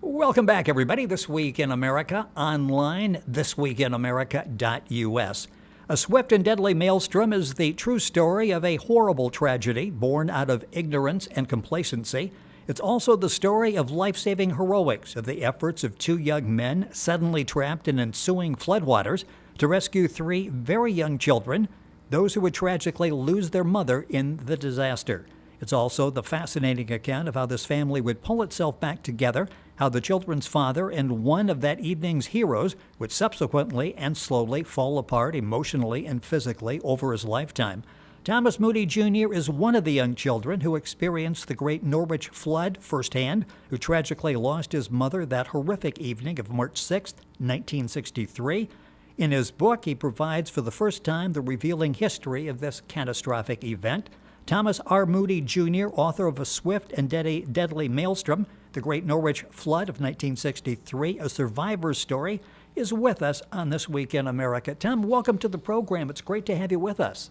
Welcome back, everybody. This Week in America, online, thisweekinamerica.us. A Swift and Deadly Maelstrom is the true story of a horrible tragedy born out of ignorance and complacency. It's also the story of life-saving heroics of the efforts of two young men suddenly trapped in ensuing floodwaters to rescue three very young children, those who would tragically lose their mother in the disaster. It's also the fascinating account of how this family would pull itself back together, how the children's father and one of that evening's heroes would subsequently and slowly fall apart emotionally and physically over his lifetime. Thomas Moody Jr. is one of the young children who experienced the great Norwich flood firsthand, who tragically lost his mother that horrific evening of March 6, 1963. In his book, he provides for the first time the revealing history of this catastrophic event. Thomas R. Moody Jr., author of A Swift and Deadly Maelstrom, The Great Norwich Flood of 1963, a survivor's story, is with us on This Week in America. Tom, welcome to the program. It's great to have you with us.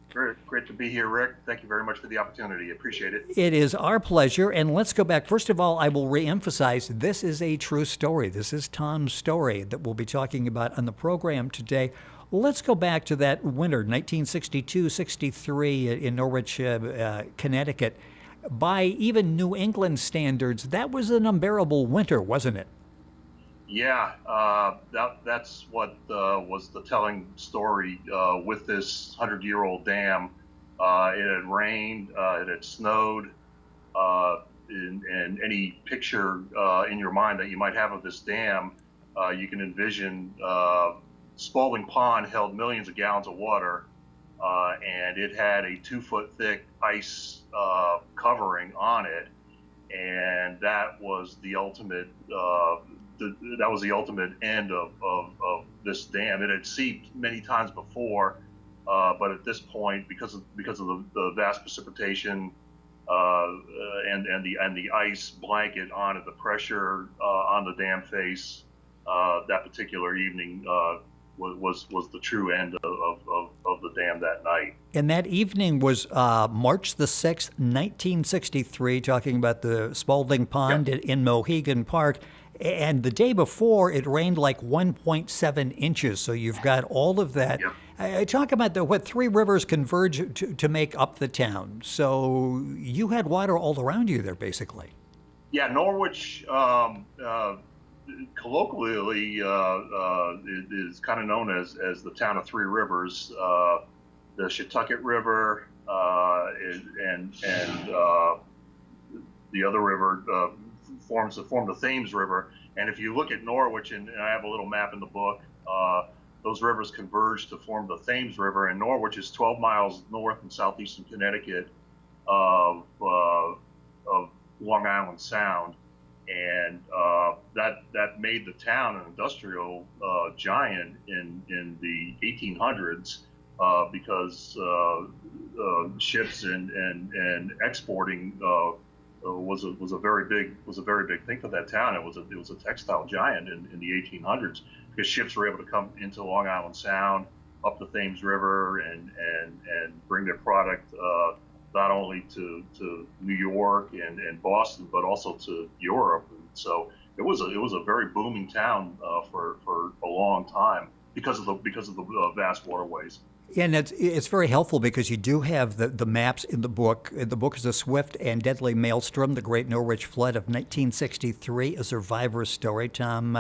Great to be here, Rick. Thank you very much for the opportunity. Appreciate it. It is our pleasure. And let's go back. First of all, I will reemphasize this is a true story. This is Tom's story that we'll be talking about on the program today. Let's go back to that winter, 1962-63 in Norwich, Connecticut. By even New England standards, that was an unbearable winter, wasn't it? Yeah, that's what was the telling story with this 100-year-old dam. It had rained, it had snowed, and any picture in your mind that you might have of this dam, you can envision Spalding Pond held millions of gallons of water, and it had a 2-foot thick ice covering on it, and that was the ultimate end of this dam. It had seeped many times before, but at this point, because of the vast precipitation and the ice blanket on it, the pressure on the dam face that particular evening was the true end of the dam that night. And that evening was March the 6th, 1963, talking about the Spalding Pond in Mohegan Park. And the day before, it rained like 1.7 inches. So you've got all of that. Yep. Talk about what three rivers converge to make up the town. So you had water all around you there, basically. Yeah, Norwich, colloquially, is kind of known as the town of three rivers. The Shetucket River and the other river form the Thames River. And if you look at Norwich, and I have a little map in the book, those rivers converge to form the Thames River. And Norwich is 12 miles north in southeastern Connecticut of Long Island Sound. And that made the town an industrial giant in the 1800s because ships and exporting was a very big thing for that town. It was a textile giant in the 1800s because ships were able to come into Long Island Sound, up the Thames River, and bring their product not only to New York and Boston, but also to Europe. And so it was a very booming town for a long time because of the vast waterways. And it's very helpful because you do have the maps in the book. The book is A Swift and Deadly Maelstrom, The Great Norwich Flood of 1963, a survivor's story. Tom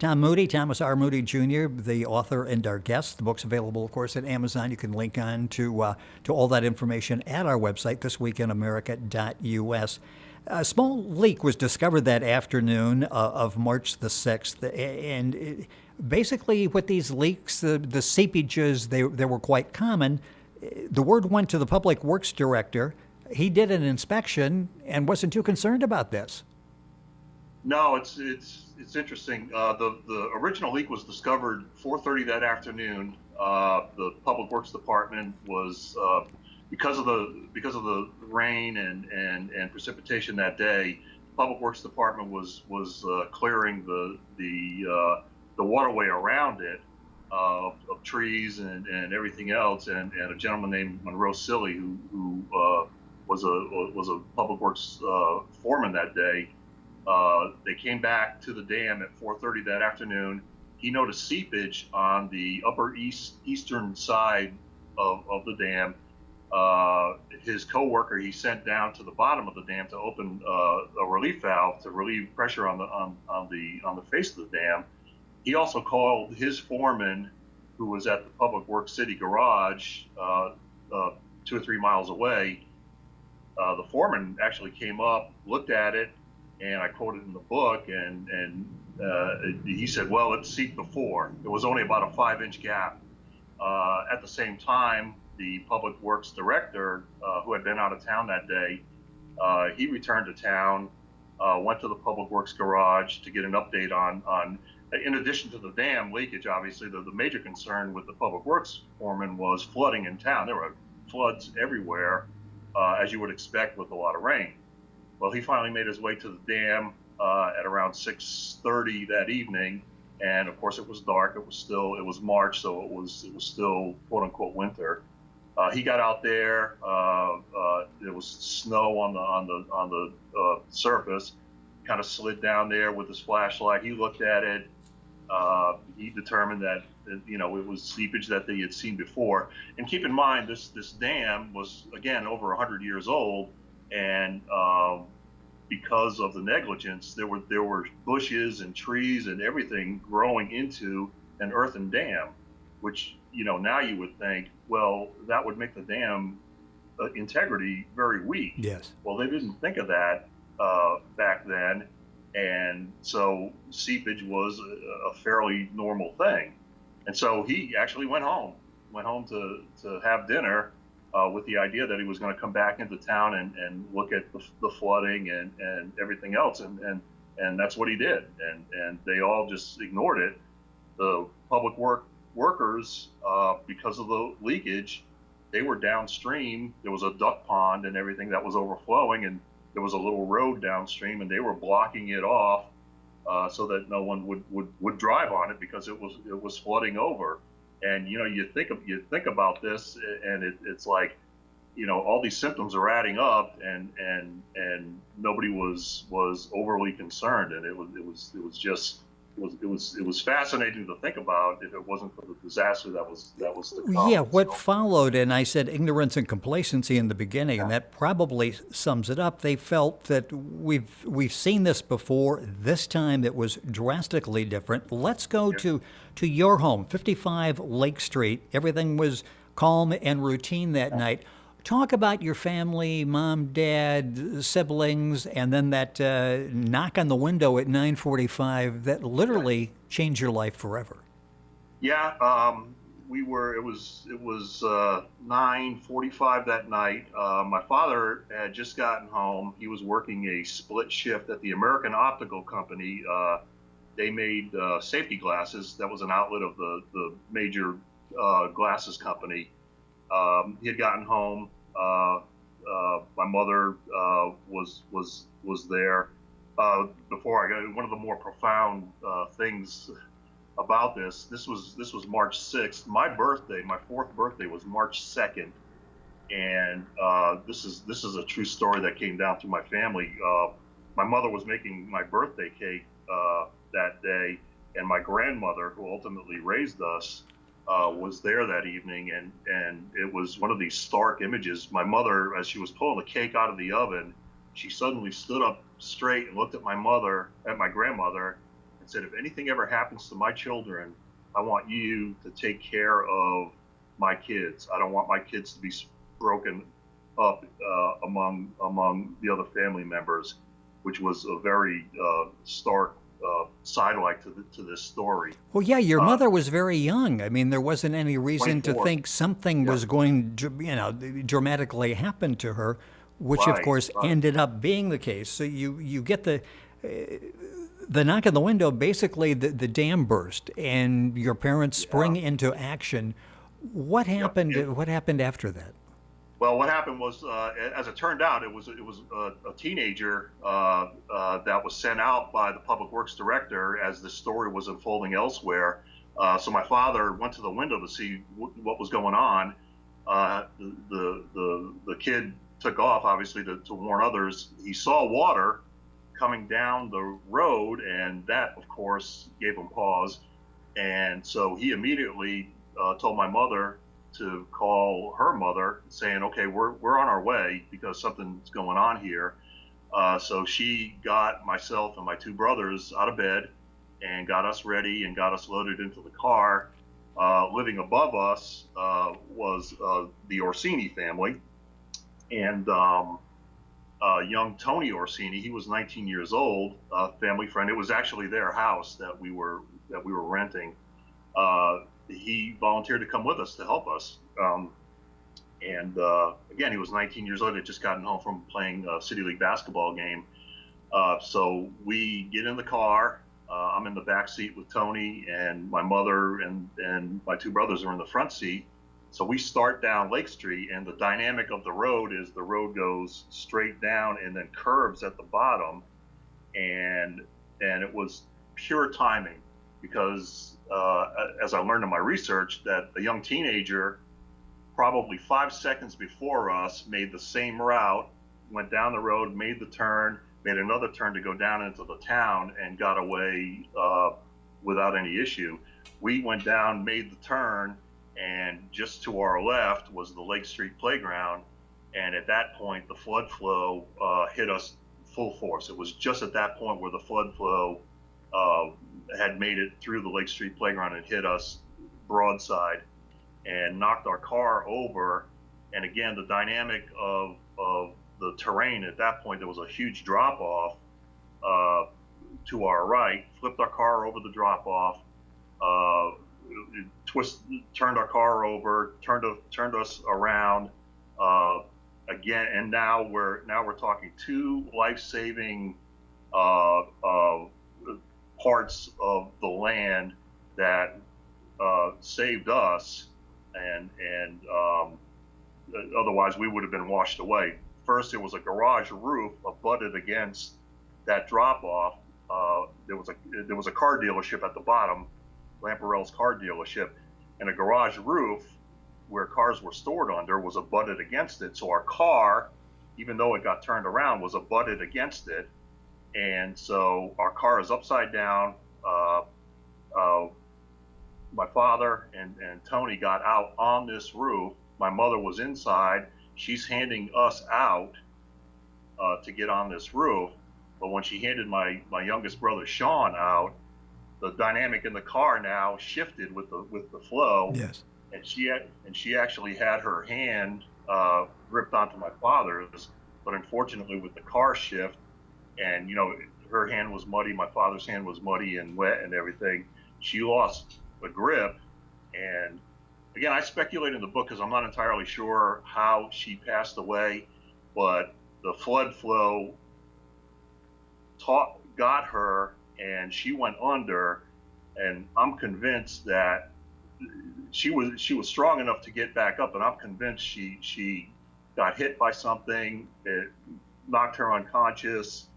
Moody, Thomas R. Moody Jr., the author and our guest. The book's available, of course, at Amazon. You can link on to all that information at our website, thisweekinamerica.us. A small leak was discovered that afternoon of March the 6th, and basically with these leaks, the seepages, they were quite common. The word went to the Public Works Director. He did an inspection and wasn't too concerned about this. No, it's interesting. The original leak was discovered 4:30 that afternoon. The Public Works Department was because of the rain and precipitation that day. The Public Works Department was clearing the waterway around it of trees and everything else, and a gentleman named Monroe Silly who was a Public Works foreman that day They came back to the dam at 4:30 that afternoon. He noticed seepage on the upper eastern side of the dam. His coworker he sent down to the bottom of the dam to open a relief valve to relieve pressure on the face of the dam. He also called his foreman, who was at the Public Works City garage 2 or 3 miles away. The foreman actually came up, looked at it, and I quoted in the book, and he said, well, it seeped before. It was only about a 5-inch gap. At the same time, the Public Works director, who had been out of town that day, he returned to town, went to the Public Works garage to get an update on in addition to the dam leakage, obviously, the major concern with the Public Works foreman was flooding in town. There were floods everywhere, as you would expect with a lot of rain. Well, he finally made his way to the dam at around 6:30 that evening, and of course it was dark. It was March, so it was still quote unquote winter. He got out there. There was snow on the surface. Kind of slid down there with his flashlight. He looked at it. He determined that it was seepage that they had seen before. And keep in mind, this dam was again over 100 years old, and because of the negligence, there were bushes and trees and everything growing into an earthen dam, which now you would think, well, that would make the dam integrity very weak. Yes. Well, they didn't think of that back then, and so seepage was a fairly normal thing. And so he actually went home to have dinner with the idea that he was going to come back into town and look at the flooding and everything else, and that's what he did. And they all just ignored it. The public workers, because of the leakage, they were downstream. There was a duck pond and everything that was overflowing, and there was a little road downstream, and they were blocking it off so that no one would drive on it because it was flooding over. And you think about this, and it's like, all these symptoms are adding up, and nobody was overly concerned, and it was fascinating to think about if it wasn't for the disaster that was to come. Yeah, what followed, and I said ignorance and complacency in the beginning, and that probably sums it up. They felt that we've seen this before. This time it was drastically different. Let's go to your home, 55 Lake Street. Everything was calm and routine that night. Talk about your family, mom, dad, siblings, and then that knock on the window at 9:45 that literally changed your life forever. Yeah, it was 9:45 that night. My father had just gotten home. He was working a split shift at the American Optical Company. They made safety glasses. That was an outlet of the major glasses company. He had gotten home. My mother was there. Before I got, one of the more profound things about this was March 6th. My birthday, my 4th birthday, was March 2nd, and this is a true story that came down through my family. My mother was making my birthday cake that day, and my grandmother, who ultimately raised us, was there that evening, and it was one of these stark images. My mother, as she was pulling the cake out of the oven, she suddenly stood up straight and looked at my grandmother, and said, "If anything ever happens to my children, I want you to take care of my kids. I don't want my kids to be broken up among the other family members," which was a very stark sidelight to this story. Well, yeah, your mother was very young. I mean, there wasn't any reason 24. to think something was going to, dramatically happen to her, which of course ended up being the case. So you get the knock on the window. Basically, the dam burst, and your parents spring into action. What happened? What happened after that? Well, what happened was, as it turned out, it was a teenager that was sent out by the Public Works director as the story was unfolding elsewhere. So my father went to the window to see what was going on. The kid took off, obviously, to warn others. He saw water, coming down the road, and that, of course, gave him pause. And so he immediately told my mother to call her mother, saying, "Okay, we're on our way because something's going on here." So she got myself and my two brothers out of bed and got us ready and got us loaded into the car. Living above us was the Orsini family, and young Tony Orsini. He was 19 years old, family friend. It was actually their house that we were renting. He volunteered to come with us to help us. And again, he was 19 years old. Had just gotten home from playing a City League basketball game. So we get in the car. I'm in the back seat with Tony, and my mother and my two brothers are in the front seat. So we start down Lake Street, and the dynamic of the road is the road goes straight down and then curves at the bottom. And it was pure timing, because as I learned in my research, that a young teenager, probably 5 seconds before us, made the same route, went down the road, made the turn, made another turn to go down into the town, and got away without any issue. We went down, made the turn, and just to our left was the Lake Street playground. And at that point, the flood flow hit us full force. It was just at that point where the flood flow had made it through the Lake Street playground and hit us broadside and knocked our car over. And again, the dynamic of the terrain at that point, there was a huge drop off to our right, flipped our car over the drop off, turned our car over, turned us around again, and now we're talking two life-saving parts of the land that saved us, and otherwise we would have been washed away. First, it was a garage roof abutted against that drop off. There was a car dealership at the bottom, Lamparel's car dealership, and a garage roof where cars were stored under was abutted against it. So our car, even though it got turned around, was abutted against it. And so our car is upside down. My father and Tony got out on this roof. My mother was inside. She's handing us out to get on this roof. But when she handed my youngest brother Sean out, the dynamic in the car now shifted with the flow. Yes. And she actually had her hand gripped onto my father's, but unfortunately with the car shift, and her hand was muddy, my father's hand was muddy and wet and everything, she lost the grip. And again, I speculate in the book because I'm not entirely sure how she passed away, but the flood flow got her and she went under, and I'm convinced that she was strong enough to get back up, and I'm convinced she got hit by something, it knocked her unconscious,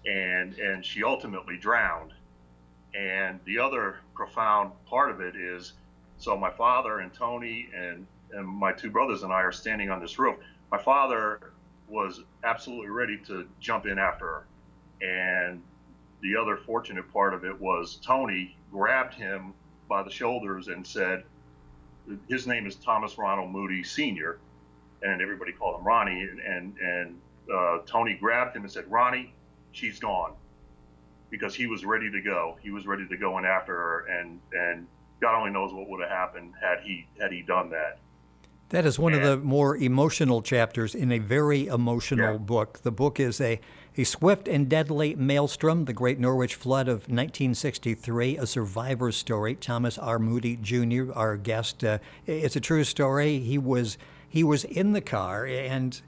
and she ultimately drowned. And the other profound part of it is, so my father and Tony and my two brothers and I are standing on this roof. My father was absolutely ready to jump in after her, and the other fortunate part of it was Tony grabbed him by the shoulders and said, his name is Thomas Ronald Moody Sr., and everybody called him Ronnie, and Tony grabbed him and said, "Ronnie, she's gone," because he was ready to go. He was ready to go in after her, and God only knows what would have happened had he done that. That is one of the more emotional chapters in a very emotional book. The book is a Swift and Deadly Maelstrom, the Great Norwich Flood of 1963, a survivor's story. Thomas R. Moody, Jr., our guest. It's a true story. He was in the car, and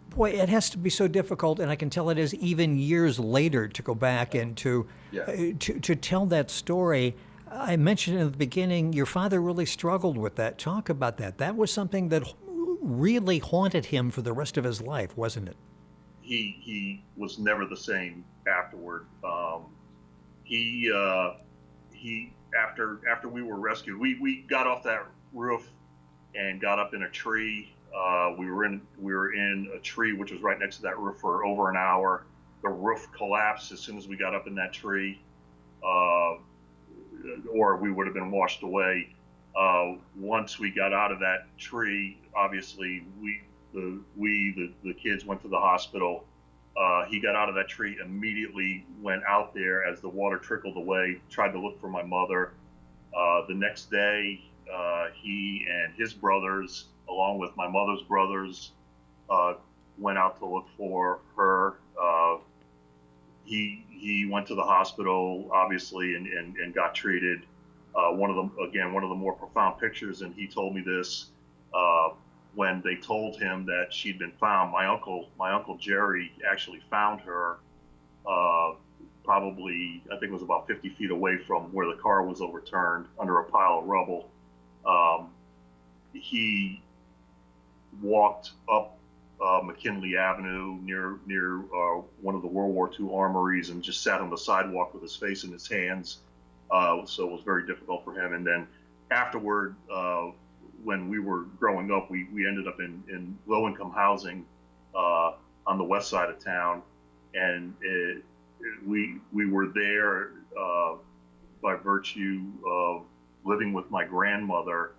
boy, it has to be so difficult, and I can tell it is even years later to go back and to tell that story. I mentioned in the beginning, your father really struggled with that. Talk about that. That was something that really haunted him for the rest of his life, wasn't it? He was never the same afterward. After we were rescued, we got off that roof and got up in a tree. We were in a tree which was right next to that roof for over an hour the roof collapsed as soon as we got up in that tree, uh, or we would have been washed away. Once we got out of that tree, obviously the kids went to the hospital. He got out of that tree, immediately went out there as the water trickled away, tried to look for my mother. The next day, he and his brothers, along with my mother's brothers, went out to look for her. He went to the hospital, obviously, and got treated. One of the more profound pictures, and he told me this when they told him that she'd been found. My uncle Jerry actually found her, probably, I think it was about 50 feet away from where the car was overturned, under a pile of rubble. He walked up McKinley Avenue near one of the World War II armories, and just sat on the sidewalk with his face in his hands. So it was very difficult for him. And then afterward, when we were growing up, we ended up in low-income housing on the west side of town, and we were there by virtue of living with my grandmother,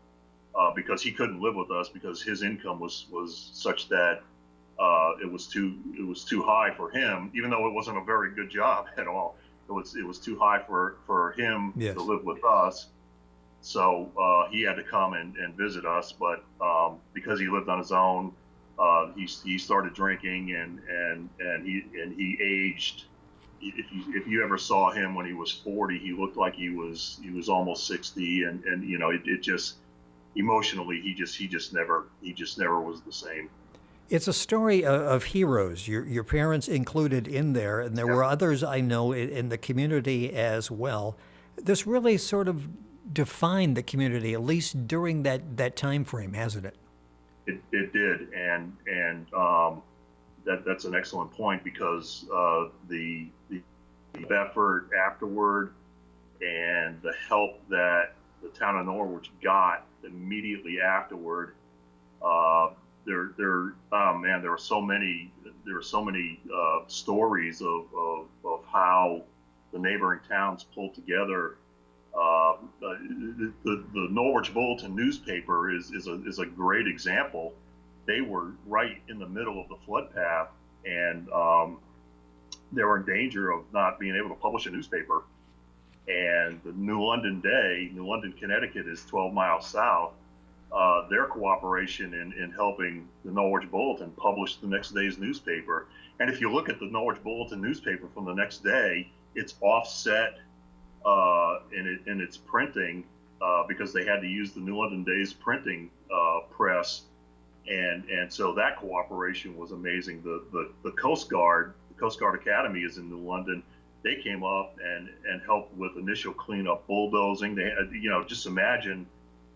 because he couldn't live with us because his income was such that it was too high for him, even though it wasn't a very good job at all. It was too high for him Yes. to live with us. So he had to come and visit us, but because he lived on his own, he started drinking, and he aged. If you ever saw him when he was 40, he looked like he was almost 60, and it just, emotionally, he just never was the same. It's a story of heroes, your parents included in there, and there were others I know in the community as well. This really sort of defined the community, at least during that time frame, hasn't it? It did, and that's an excellent point, because the effort afterward and the help that the town of Norwich got immediately afterward, there were so many stories of how the neighboring towns pulled together. The Norwich Bulletin newspaper is a great example. They were right in the middle of the flood path, and they were in danger of not being able to publish a newspaper. And the New London, Connecticut is 12 miles south. Their cooperation in helping the Norwich Bulletin publish the next day's newspaper. And if you look at the Norwich Bulletin newspaper from the next day, it's offset in its printing, because they had to use the New London Day's printing press, and so that cooperation was amazing. The Coast Guard Academy is in New London. They came up and helped with initial cleanup, bulldozing. They had, just imagine,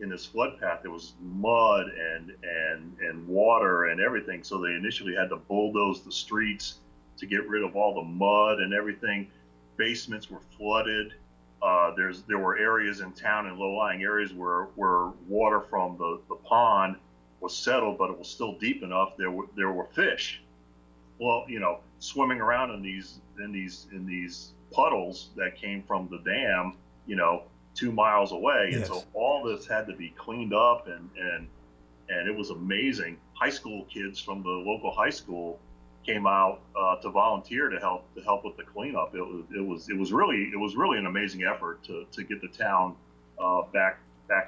in this flood path there was mud and water and everything. So they initially had to bulldoze the streets to get rid of all the mud and everything. Basements were flooded. There were areas in town, in low-lying areas, where water from the pond was settled, but it was still deep enough. There were fish, well, swimming around in these puddles that came from the dam, 2 miles away. Yes. And so all this had to be cleaned up, and it was amazing. High school kids from the local high school came out to volunteer to help with the cleanup. It was really an amazing effort to get the town back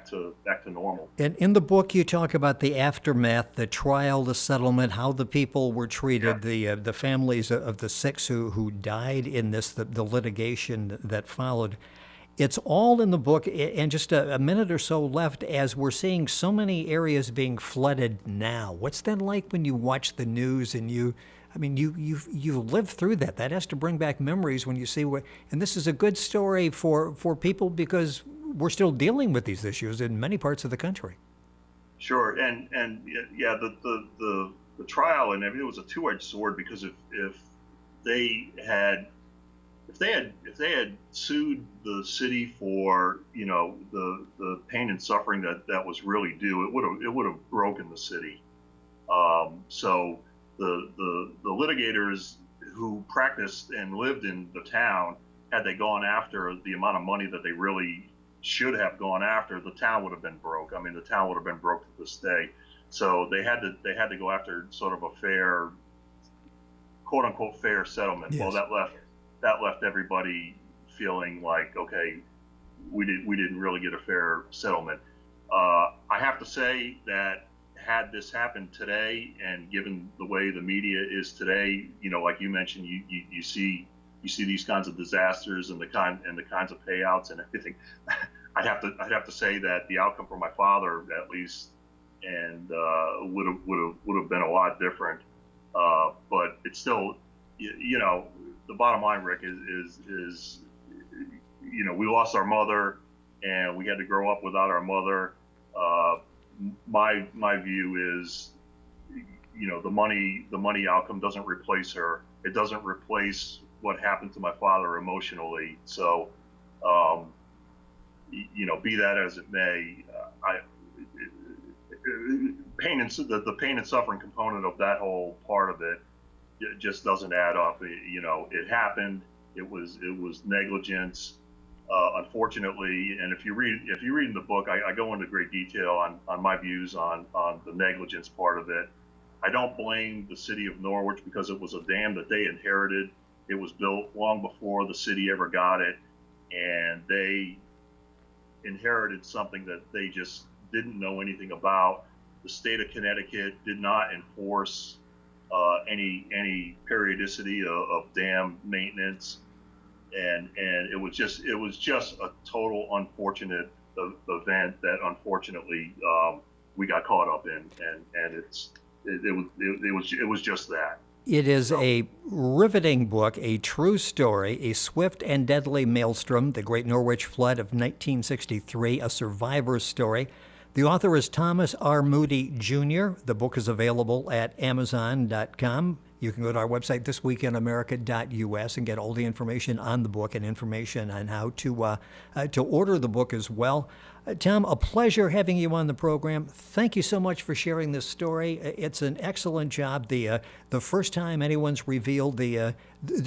to normal. And in the book, you talk about the aftermath, the trial, the settlement, how the people were treated, the families of the 6 who died in this, the litigation that followed. It's all in the book, and just a minute or so left, as we're seeing so many areas being flooded now. What's that like when you watch the news and you lived through that? That has to bring back memories when you see what. And this is a good story for people, because we're still dealing with these issues in many parts of the country. Sure, and yeah, the trial, and it was a two-edged sword, because if they had sued the city for the pain and suffering that was really due, it would have broken the city. So the litigators who practiced and lived in the town, had they gone after the amount of money that they really should have gone after, the town would have been broke. I mean, the town would have been broke to this day. So they had to go after sort of a fair, quote unquote, fair settlement. Yes. Well, that left everybody feeling like, okay, we didn't really get a fair settlement. I have to say that had this happened today, and given the way the media is today, like you mentioned, you see these kinds of disasters and the kinds of payouts and everything. I'd have to say that the outcome for my father, at least, and would have been a lot different. But it's still, the bottom line, Rick, is we lost our mother, and we had to grow up without our mother. My view is, the money outcome doesn't replace her. It doesn't replace what happened to my father emotionally. So, be that as it may, the pain and suffering component of that whole part of it just doesn't add up. It happened. It was negligence. Unfortunately, and if you read in the book, I go into great detail on my views on the negligence part of it. I don't blame the city of Norwich, because it was a dam that they inherited. It was built long before the city ever got it, and they inherited something that they just didn't know anything about. The state of Connecticut did not enforce any periodicity of dam maintenance. And it was just a total unfortunate event that unfortunately we got caught up in, and it was just that. It is a riveting book, a true story, a swift and deadly maelstrom, the Great Norwich Flood of 1963, a survivor's story. The author is Thomas R. Moody, Jr. The book is available at Amazon.com. You can go to our website, thisweekinamerica.us, and get all the information on the book and information on how to order the book as well. Tom, a pleasure having you on the program. Thank you so much for sharing this story. It's an excellent job. The first time anyone's revealed the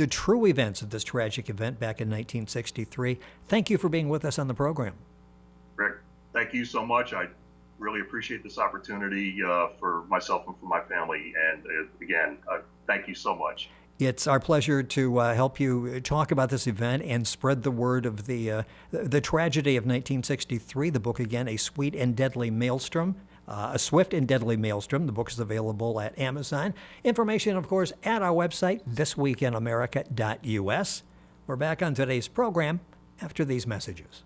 true events of this tragic event back in 1963. Thank you for being with us on the program. Rick, thank you so much. I really appreciate this opportunity for myself and for my family. And again, thank you so much. It's our pleasure to help you talk about this event and spread the word of the tragedy of 1963. The book, again, A Sweet and Deadly Maelstrom, A Swift and Deadly Maelstrom. The book is available at Amazon. Information, of course, at our website, thisweekinamerica.us. We're back on today's program after these messages.